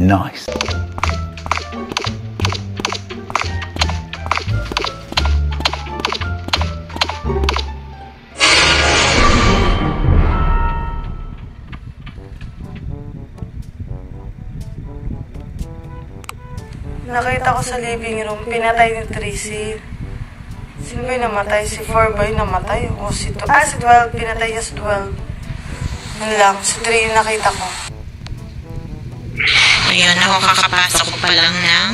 Nice. Nakita ko sa living room, pinatay ni Tracy. Sino ba yung namatay? Si 4 ba yung namatay? O si 12? Ah, si 12. Pinatay niya si 12. Yun lang. Si 3 yung nakita ko. Ayan, ako kakapasok ko pa lang ng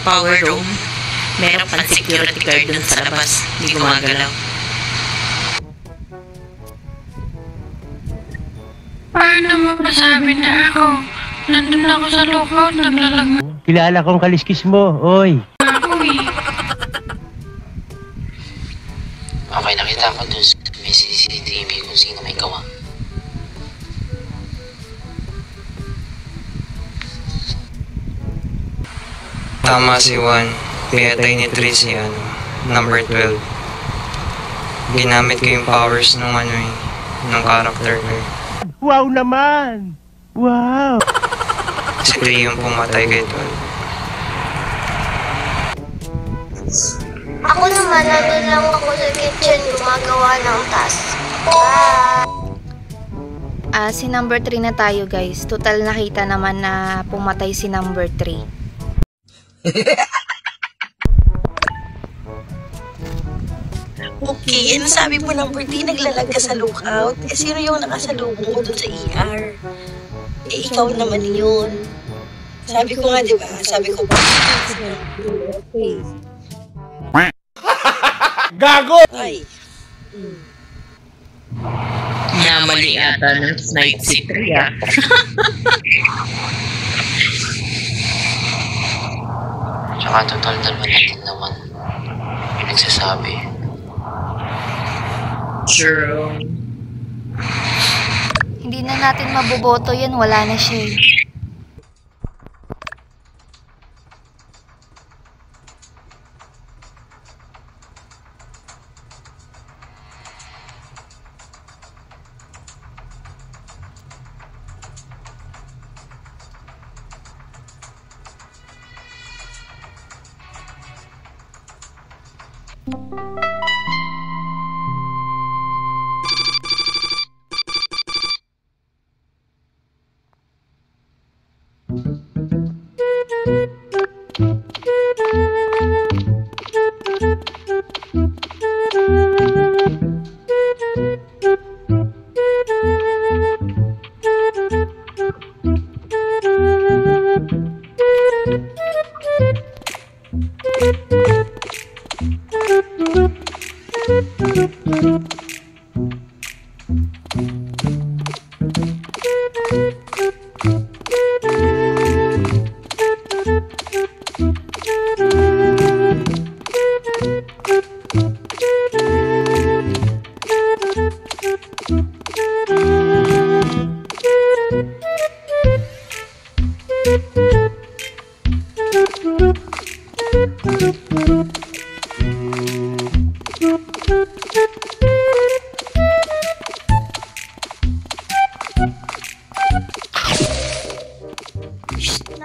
power room. Meron pang security guard dun sa labas. Hindi gumagalaw. Paano mo masabi na ako? Nandun ako sa lookout, naglalag Kilala kong kaliskis mo, oy. ako eh. Okay, nakita ko dun may CCTV kung sino may gawa. Tama si Juan. Pinatay ni Tracy, number 12. Ginamit ko yung powers nung nung character ko. Wow naman! Wow! Si 3 yung pumatay kay 12. Ako naman, nandun lang ako sa kitchen gumagawa ng task. Si number 3 na tayo, guys. Total nakita naman na pumatay si number 3. Okay, ano sabi mo number 3, naglalag ka sa lookout? Eh, sino yung nakasalubong ko dun sa ER? Eh, ikaw naman yun. Sabi ko nga, di ba? Sabi ko, Gago! ay. Namali ata ng night si Tria. Tsaka total dalawa natin naman yung nagsasabi. True. Hindi na natin maboboto yan. Wala na siya.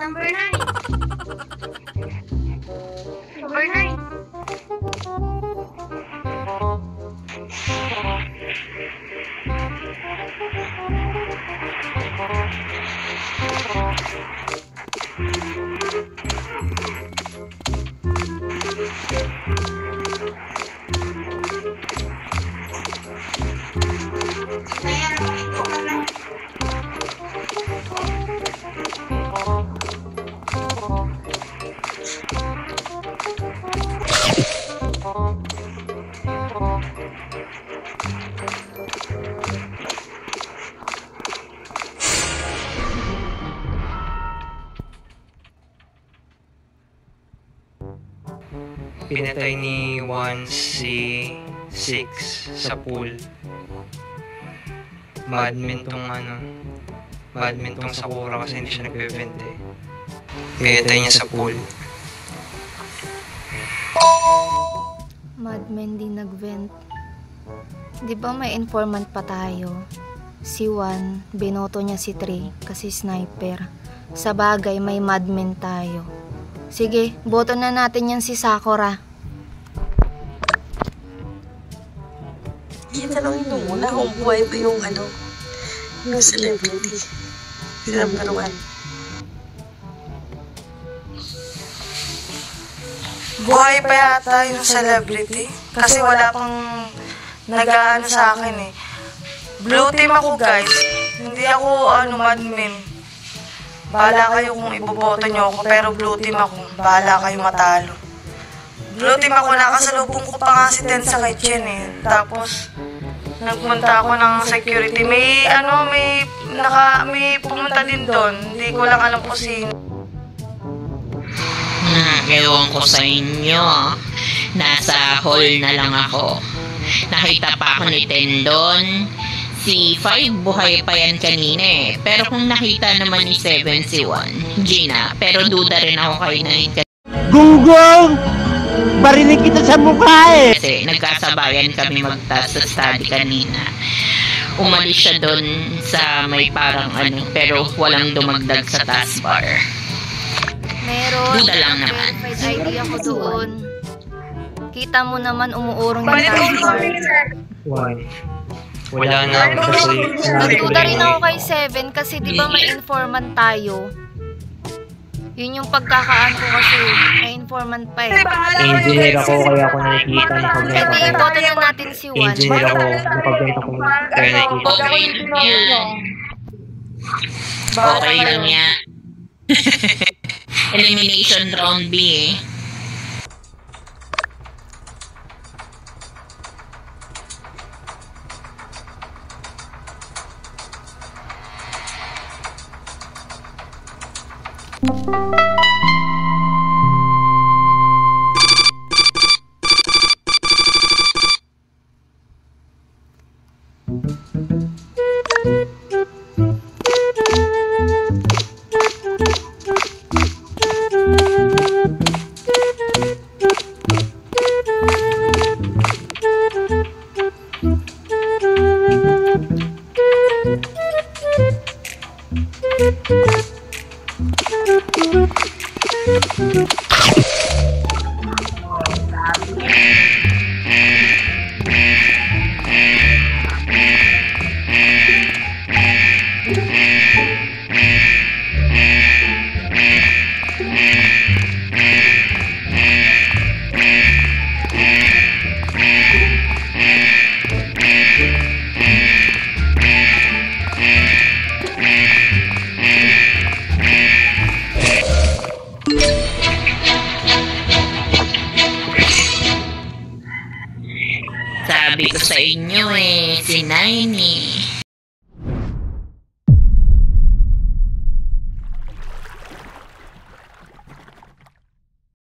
Number 9. Number 9. pinatay ni Juan si 6 sa pool. Badmin tong Sakura kasi hindi siya nagbe-vent eh. Pinatay niya sa pool. Madman din nag-vent. Di ba may informant pa tayo? Si Juan, binoto niya si 3 kasi sniper. Sa bagay, may madman tayo. Sige, boto na natin yan si Sakura. Itanongin mo muna kung buhay ba yung yung celebrity. Yung number 1. Buhay pa yata yung celebrity. Kasi wala pang nag-aano sa akin eh. Blue team ako guys. Hindi ako madmin. Bahala kayo kung iboboto nyo ako. Pero blue team ako. Bahala kayo matalo. Blue team ako. Nakasalubong ko pa nga si Ten sa kitchen eh. Tapos nagpunta ako ng security. May pumunta din doon. Hindi ko lang alam kung sino. Ewan ko sa inyo. Nasa hall na lang ako. Nakita pa ako ni Tendon. Si 5 buhay pa yan kanina eh. Pero kung nakita naman ni 7 si 1, Gina. Pero duda rin ako kay 9. Gunggong! Barinig kita sa mukha eh! Kasi nagkasabayan kami magtaas sa study kanina. Umalis siya doon sa may parang pero walang dumagdag sa taskbar. Meron. Duda lang naman. Verified ID ako doon. Kita mo naman umuurong yung taskbar. Wala na kasi. Nagduda rin ako kay 7 kasi di ba may informant tayo. Yun yung pagkakaan ko kasi may informant pa eh. Engineer ako kaya ako nakikita na pag Pwede boto na natin si Juan. Engineer ako nakapagenta ko kaya nakikita. Okay lang yan. Okay lang yan. Elimination round B eh. Sabi ko sa inyo eh, si Nine eh.